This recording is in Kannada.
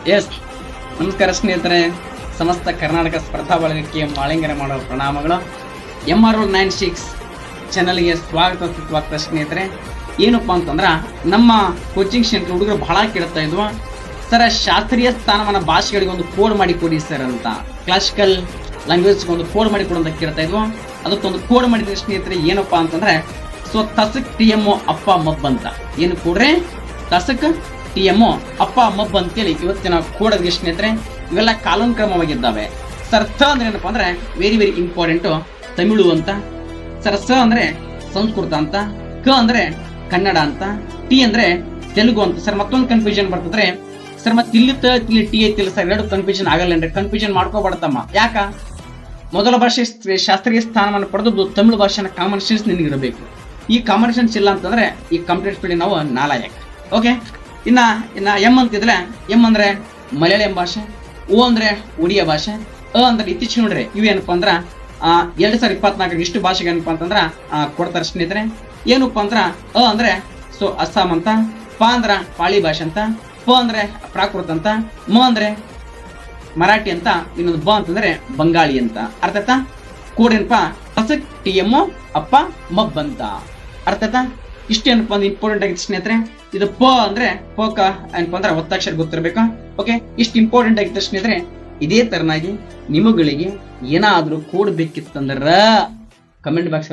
ಎಸ್, ನಮಸ್ಕಾರ ಸ್ನೇಹಿತರೆ. ಸಮಸ್ತ ಕರ್ನಾಟಕ ಸ್ಪರ್ಧಾ ಬಳಗಕ್ಕೆ ಮಾಳಿಂಗರ ಮಾಡೋ ಪ್ರಣಾಮಗಳು. MR96 ಚಾನಲ್ಗೆ ಸ್ವಾಗತ ಸ್ನೇಹಿತರೆ. ಏನಪ್ಪಾ ಅಂತಂದ್ರ ನಮ್ಮ ಕೋಚಿಂಗ್ ಸೆಂಟರ್ ಹುಡುಗರು ಬಹಳ ಕೇಳ್ತಾ ಇದ್ವು, ಸರ್ ಶಾಸ್ತ್ರೀಯ ಸ್ಥಾನಮಾನ ಭಾಷೆಗಳಿಗೆ ಒಂದು ಕೋಡ್ ಮಾಡಿ ಕೊಡಿ ಸರ್ ಅಂತ, ಕ್ಲಾಸಿಕಲ್ ಲ್ಯಾಂಗ್ವೇಜ್ ಒಂದು ಕೋಡ್ ಮಾಡಿ ಕೊಡು ಅಂತ ಕೇಳ್ತಾ ಇದ್ವು. ಅದಕ್ಕೊಂದು ಕೋಡ್ ಮಾಡಿದ್ರೆ ಸ್ನೇಹಿತರೆ ಏನಪ್ಪಾ ಅಂತಂದ್ರೆ ತಸಕ್ TMO ಅಪ್ಪ ಮಬ್ಬ ಅಂತ. ಏನು ಕೊಡ್ರಿ? ತಸಕ್ TMO ಅಪ್ಪ ಮಬ್ಬ ಅಂತೇಳಿ ಇವತ್ತಿನ ಕೋಡೋದಕ್ಕೆ ಸ್ನೇಹಿತರೆ ಇವೆಲ್ಲ ಕಾನೂನು ಕ್ರಮವಾಗಿದ್ದಾವೆ. ಸರ್ ಸ ಅಂದ್ರೆ ಏನಪ್ಪಾ ಅಂದ್ರೆ ವೆರಿ ವೆರಿ ಇಂಪಾರ್ಟೆಂಟ್ ತಮಿಳು ಅಂತ, ಸರ್ ಸ ಅಂದ್ರೆ ಸಂಸ್ಕೃತ ಅಂತ, ಕ ಅಂದ್ರೆ ಕನ್ನಡ ಅಂತ, ಟಿ ಅಂದ್ರೆ ತೆಲುಗು ಅಂತ. ಸರ್ ಮತ್ತೊಂದು ಕನ್ಫ್ಯೂಷನ್ ಬರ್ತದ್ರೆ ಸರ್ ಮತ್ತೆ ಇಲ್ಲಿ ಟಿ ಐತಿಲ್ಲ ಸರ್, ಎರಡು ಕನ್ಫ್ಯೂಷನ್ ಆಗಲ್ಲ ಅಂದ್ರೆ ಕನ್ಫ್ಯೂಷನ್ ಮಾಡ್ಕೋಬಾರ್ದಮ್ಮ. ಯಾಕ? ಮೊದಲ ಭಾಷೆ ಶಾಸ್ತ್ರೀಯ ಸ್ಥಾನವನ್ನು ಪಡೆದದ್ದು ತಮಿಳು ಭಾಷೆನ ಕಾಮನ್ ಸೆನ್ಸ್ ನಿನಗಿರಬೇಕು. ಈ ಕಾಮನ್ ಸೆನ್ಸ್ ಇಲ್ಲ ಅಂತಂದ್ರೆ ಈ ಕಂಪ್ಲೀಟ್ ಸ್ಪೀಡ್ ನಾವು ನಾಲಾಯಕ. ಓಕೆ, ಇನ್ನ ಎಂ ಅಂತಿದ್ರೆ ಎಂ ಅಂದ್ರೆ ಮಲಯಾಳಂ ಭಾಷೆ, ಓ ಅಂದ್ರೆ ಒಡಿಯಾ ಭಾಷೆ, ಅ ಅಂದ್ರೆ ಇತ್ತೀಚೆಗೆ ನೋಡ್ರಿ ಇವೇನಪ್ಪ ಅಂದ್ರ 2024 ಇಷ್ಟು ಭಾಷೆಗೆ ಏನಪ್ಪಾ ಅಂತಂದ್ರ ಕೊಡ್ತಾರೆ ಸ್ನೇಹಿತರೆ. ಏನಪ್ಪಾ ಅಂದ್ರ ಅ ಅಂದ್ರೆ ಅಸ್ಸಾಂ ಅಂತ, ಪ ಅಂದ್ರ ಪಾಳಿ ಭಾಷೆ ಅಂತ, ಪ ಅಂದ್ರೆ ಪ್ರಾಕೃತ ಅಂತ, ಮ ಅಂದ್ರೆ ಮರಾಠಿ ಅಂತ, ಇನ್ನೊಂದು ಬ ಅಂತಂದ್ರೆ ಬಂಗಾಳಿ ಅಂತ. ಅರ್ಥ ಆಯ್ತಾ? ಕೋಡ್ ಏನಪ್ಪಾ ತಸಕ್ TMO ಅಪ್ಪ ಮಬ್ಬ ಅಂತ. ಅರ್ಥ ಆಯ್ತಾ? ಇಷ್ಟು ಏನಪ್ಪಾ ಅಂದ್ರೆ ಇಂಪಾರ್ಟೆಂಟ್ ಆಗಿತ್ತು ಸ್ನೇಹಿತರೆ. ಇದು ಪ ಅಂದ್ರೆ ಪೋಕ ಏನಪ್ಪಾ ಅಂದ್ರೆ ಒತ್ತಕ್ಷರ ಗೊತ್ತಿರ್ಬೇಕು. ಓಕೆ, ಇಷ್ಟು ಇಂಪಾರ್ಟೆಂಟ್ ಆಗಿತ್ತು ಸ್ನೇಹಿತರೆ. ಇದೇ ತರನಾಗಿ ನಿಮಗಳಿಗೆ ಏನಾದ್ರೂ ಕೋಡ್ ಬೇಕಿತ್ತಂದ್ರ ಕಮೆಂಟ್ ಬಾಕ್ಸ್